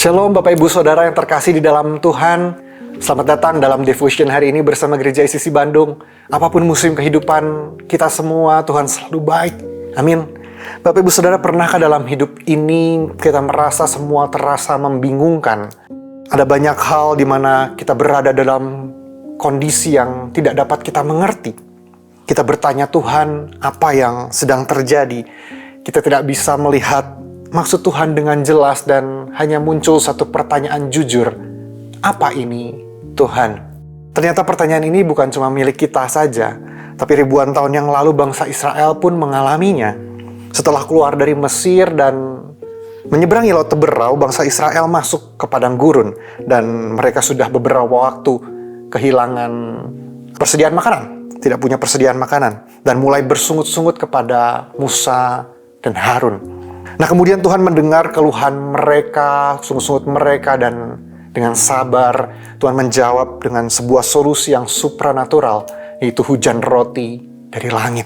Shalom Bapak Ibu Saudara yang terkasih di dalam Tuhan. Selamat datang dalam Devotion hari ini bersama Gereja ICC Bandung. Apapun musim kehidupan kita semua, Tuhan selalu baik. Amin. Bapak Ibu Saudara, pernahkah dalam hidup ini kita merasa semua terasa membingungkan? Ada banyak hal di mana kita berada dalam kondisi yang tidak dapat kita mengerti. Kita bertanya, Tuhan, apa yang sedang terjadi? Kita tidak bisa melihat maksud Tuhan dengan jelas dan hanya muncul satu pertanyaan jujur. Apa ini Tuhan? Ternyata pertanyaan ini bukan cuma milik kita saja, tapi ribuan tahun yang lalu bangsa Israel pun mengalaminya. Setelah keluar dari Mesir dan menyeberangi Laut Teberau, bangsa Israel masuk ke padang gurun dan mereka sudah beberapa waktu kehilangan persediaan makanan, tidak punya persediaan makanan, dan mulai bersungut-sungut kepada Musa dan Harun. Nah, kemudian Tuhan mendengar keluhan mereka, sungut-sungut mereka, dan dengan sabar Tuhan menjawab dengan sebuah solusi yang supranatural, yaitu hujan roti dari langit.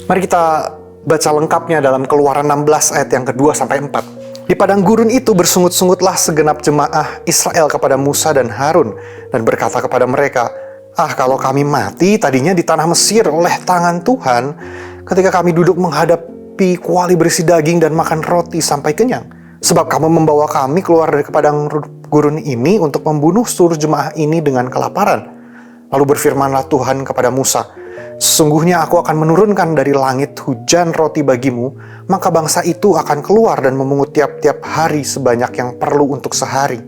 Mari kita baca lengkapnya dalam Keluaran 16 ayat yang kedua sampai 4. Di padang gurun itu bersungut-sungutlah segenap jemaah Israel kepada Musa dan Harun dan berkata kepada mereka, kalau kami mati tadinya di tanah Mesir oleh tangan Tuhan ketika kami duduk menghadapi kuali berisi daging dan makan roti sampai kenyang. Sebab kamu membawa kami keluar dari padang gurun ini untuk membunuh seluruh jemaah ini dengan kelaparan. Lalu berfirmanlah Tuhan kepada Musa, sesungguhnya aku akan menurunkan dari langit hujan roti bagimu, maka bangsa itu akan keluar dan memungut tiap-tiap hari sebanyak yang perlu untuk sehari,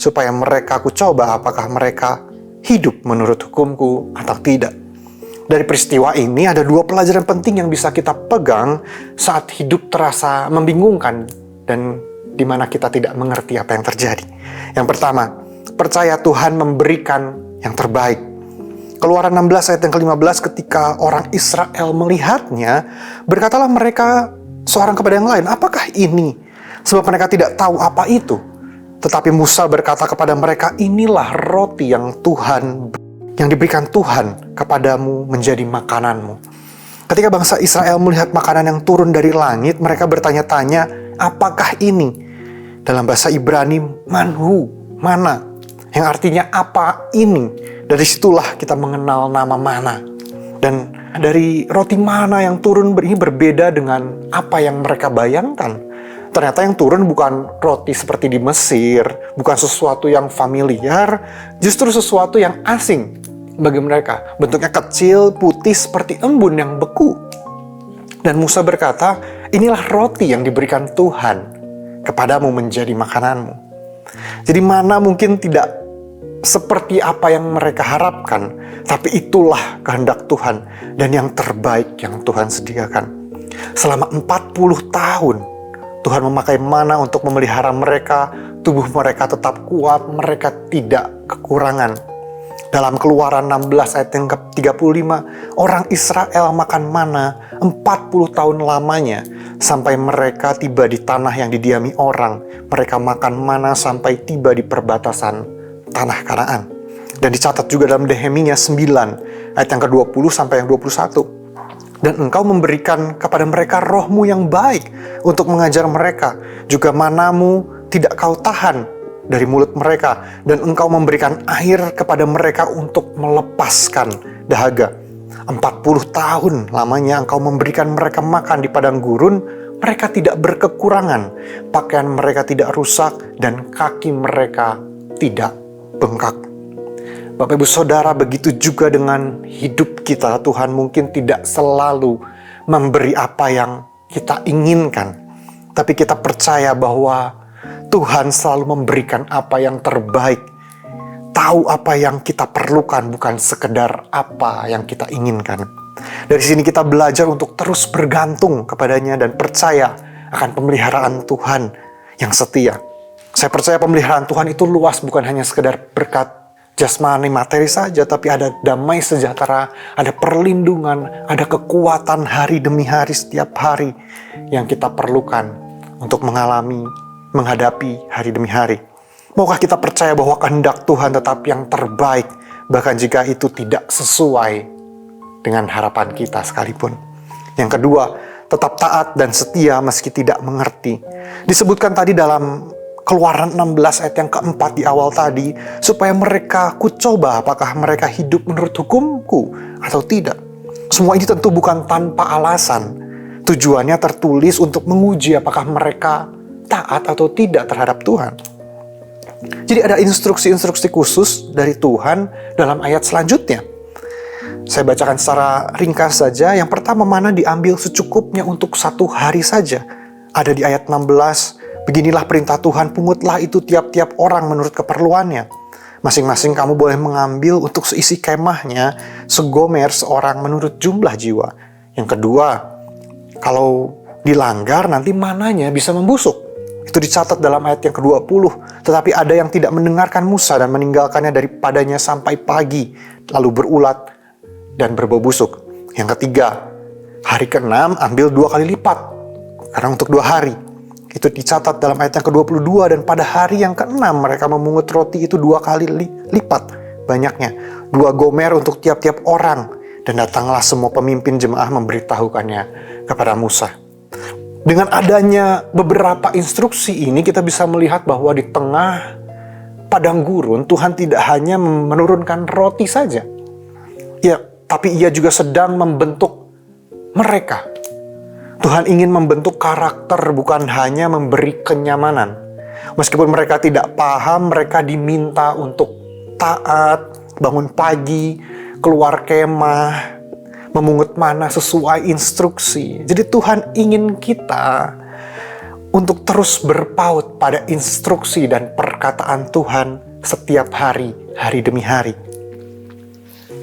supaya mereka aku coba apakah mereka hidup menurut hukumku atau tidak. Dari peristiwa ini ada dua pelajaran penting yang bisa kita pegang saat hidup terasa membingungkan dan di mana kita tidak mengerti apa yang terjadi. Yang pertama, percaya Tuhan memberikan yang terbaik. Keluaran 16 ayat yang ke-15, ketika orang Israel melihatnya, berkatalah mereka seorang kepada yang lain, apakah ini? Sebab mereka tidak tahu apa itu. Tetapi Musa berkata kepada mereka, inilah roti yang diberikan Tuhan kepadamu menjadi makananmu. Ketika bangsa Israel melihat makanan yang turun dari langit, mereka bertanya-tanya, apakah ini? Dalam bahasa Ibrani, manhu, mana, yang artinya apa ini. Dari situlah kita mengenal nama mana. Dan dari roti mana yang turun ini berbeda dengan apa yang mereka bayangkan. Ternyata yang turun bukan roti seperti di Mesir, bukan sesuatu yang familiar, justru sesuatu yang asing bagi mereka. Bentuknya kecil, putih seperti embun yang beku. Dan Musa berkata, inilah roti yang diberikan Tuhan kepadamu menjadi makananmu. Jadi mana mungkin tidak seperti apa yang mereka harapkan, tapi itulah kehendak Tuhan dan yang terbaik yang Tuhan sediakan. Selama 40 tahun, Tuhan memakai mana untuk memelihara mereka, tubuh mereka tetap kuat, mereka tidak kekurangan. Dalam Keluaran 16 ayat yang ke-35, orang Israel makan mana 40 tahun lamanya sampai mereka tiba di tanah yang didiami orang. Mereka makan mana sampai tiba di perbatasan tanah Kanaan. Dan dicatat juga dalam Nehemia 9 ayat yang ke-20 sampai yang 21. Dan engkau memberikan kepada mereka rohmu yang baik untuk mengajar mereka. Juga manamu tidak kau tahan dari mulut mereka, dan engkau memberikan air kepada mereka untuk melepaskan dahaga. 40 tahun lamanya engkau memberikan mereka makan di padang gurun, mereka tidak berkekurangan, pakaian mereka tidak rusak, dan kaki mereka tidak bengkak. Bapak Ibu Saudara, begitu juga dengan hidup kita. Tuhan mungkin tidak selalu memberi apa yang kita inginkan, tapi kita percaya bahwa Tuhan selalu memberikan apa yang terbaik. Tahu apa yang kita perlukan, bukan sekedar apa yang kita inginkan. Dari sini kita belajar untuk terus bergantung kepadanya dan percaya akan pemeliharaan Tuhan yang setia. Saya percaya pemeliharaan Tuhan itu luas, bukan hanya sekedar berkat jasmani materi saja, tapi ada damai sejahtera, ada perlindungan, ada kekuatan hari demi hari setiap hari yang kita perlukan untuk menghadapi hari demi hari. Maukah kita percaya bahwa kehendak Tuhan tetap yang terbaik, bahkan jika itu tidak sesuai dengan harapan kita sekalipun. Yang kedua, tetap taat dan setia meski tidak mengerti. Disebutkan tadi dalam Keluaran 16 ayat yang keempat di awal tadi, supaya mereka kucoba apakah mereka hidup menurut hukumku atau tidak. Semua ini tentu bukan tanpa alasan. Tujuannya tertulis untuk menguji apakah mereka taat atau tidak terhadap Tuhan. Jadi ada instruksi-instruksi khusus dari Tuhan dalam ayat selanjutnya. Saya bacakan secara ringkas saja. Yang pertama, mana diambil secukupnya untuk 1 hari saja. Ada di ayat 16, beginilah perintah Tuhan, pungutlah itu tiap-tiap orang menurut keperluannya. Masing-masing kamu boleh mengambil untuk seisi kemahnya segomer seorang menurut jumlah jiwa. Yang kedua, kalau dilanggar nanti mananya bisa membusuk. Itu dicatat dalam ayat yang ke-20. Tetapi ada yang tidak mendengarkan Musa dan meninggalkannya daripadanya sampai pagi, lalu berulat dan berbau busuk. Yang ketiga, hari ke-6 ambil 2 kali lipat, karena untuk 2 hari. Itu dicatat dalam ayat yang ke-22, dan pada hari yang ke-6 mereka memungut roti itu 2 kali lipat banyaknya, 2 gomer untuk tiap-tiap orang, dan datanglah semua pemimpin jemaah memberitahukannya kepada Musa. Dengan adanya beberapa instruksi ini, kita bisa melihat bahwa di tengah padang gurun, Tuhan tidak hanya menurunkan roti saja, ya, tapi Ia juga sedang membentuk mereka. Tuhan ingin membentuk karakter, bukan hanya memberi kenyamanan. Meskipun mereka tidak paham, mereka diminta untuk taat, bangun pagi, keluar kemah, memungut mana sesuai instruksi. Jadi Tuhan ingin kita untuk terus berpaut pada instruksi dan perkataan Tuhan setiap hari, hari demi hari.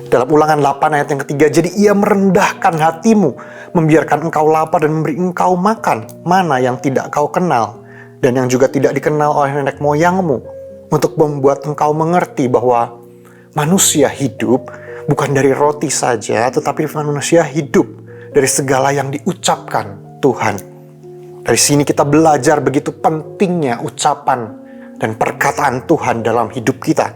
Dalam Ulangan 8 ayat yang ketiga, jadi Ia merendahkan hatimu, membiarkan engkau lapar dan memberi engkau makan mana yang tidak kau kenal, dan yang juga tidak dikenal oleh nenek moyangmu, untuk membuat engkau mengerti bahwa manusia hidup bukan dari roti saja, tetapi manusia hidup dari segala yang diucapkan Tuhan. Dari sini kita belajar begitu pentingnya ucapan dan perkataan Tuhan dalam hidup kita.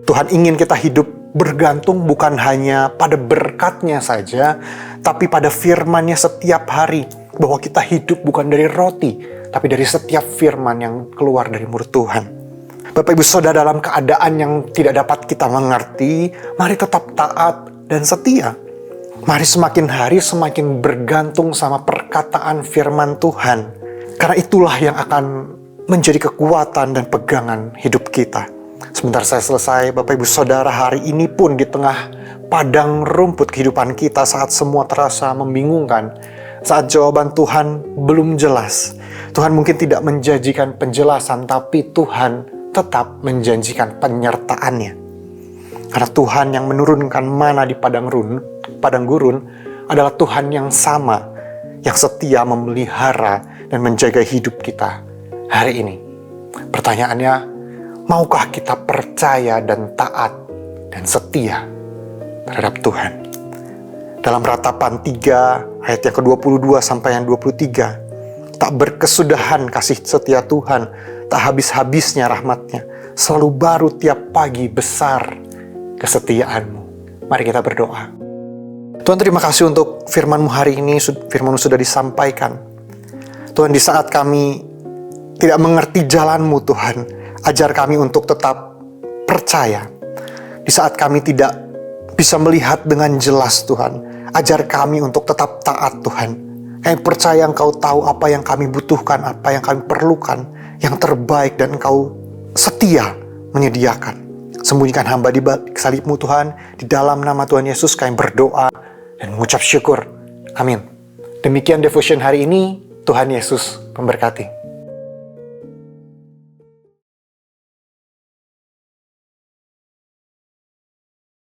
Tuhan ingin kita hidup bergantung bukan hanya pada berkat-Nya saja, tapi pada firman-Nya setiap hari. Bahwa kita hidup bukan dari roti, tapi dari setiap firman yang keluar dari mulut Tuhan. Bapak Ibu Saudara, dalam keadaan yang tidak dapat kita mengerti, mari tetap taat dan setia. Mari semakin hari semakin bergantung sama perkataan firman Tuhan. Karena itulah yang akan menjadi kekuatan dan pegangan hidup kita. Sebentar saya selesai, Bapak Ibu Saudara, hari ini pun di tengah padang rumput kehidupan kita, saat semua terasa membingungkan, saat jawaban Tuhan belum jelas, Tuhan mungkin tidak menjanjikan penjelasan, tapi Tuhan tetap menjanjikan penyertaan-Nya. Karena Tuhan yang menurunkan mana di padang gurun adalah Tuhan yang sama, yang setia memelihara dan menjaga hidup kita hari ini. Pertanyaannya, maukah kita percaya dan taat dan setia terhadap Tuhan? Dalam Ratapan 3 ayat yang ke-22 sampai yang 23, tak berkesudahan kasih setia Tuhan, tak habis-habisnya rahmat-Nya, selalu baru tiap pagi, besar kesetiaan-Mu. Mari kita berdoa. Tuhan, terima kasih untuk firman-Mu hari ini. Firman-Mu sudah disampaikan. Tuhan, di saat kami tidak mengerti jalan-Mu, Tuhan, ajar kami untuk tetap percaya. Di saat kami tidak bisa melihat dengan jelas, Tuhan, ajar kami untuk tetap taat, Tuhan. Kami percaya Engkau tahu apa yang kami butuhkan, apa yang kami perlukan, yang terbaik, dan Engkau setia menyediakan. Sembunyikan hamba di balik salib-Mu, Tuhan. Di dalam nama Tuhan Yesus kami berdoa dan mengucap syukur. Amin. Demikian devotion hari ini. Tuhan Yesus memberkati.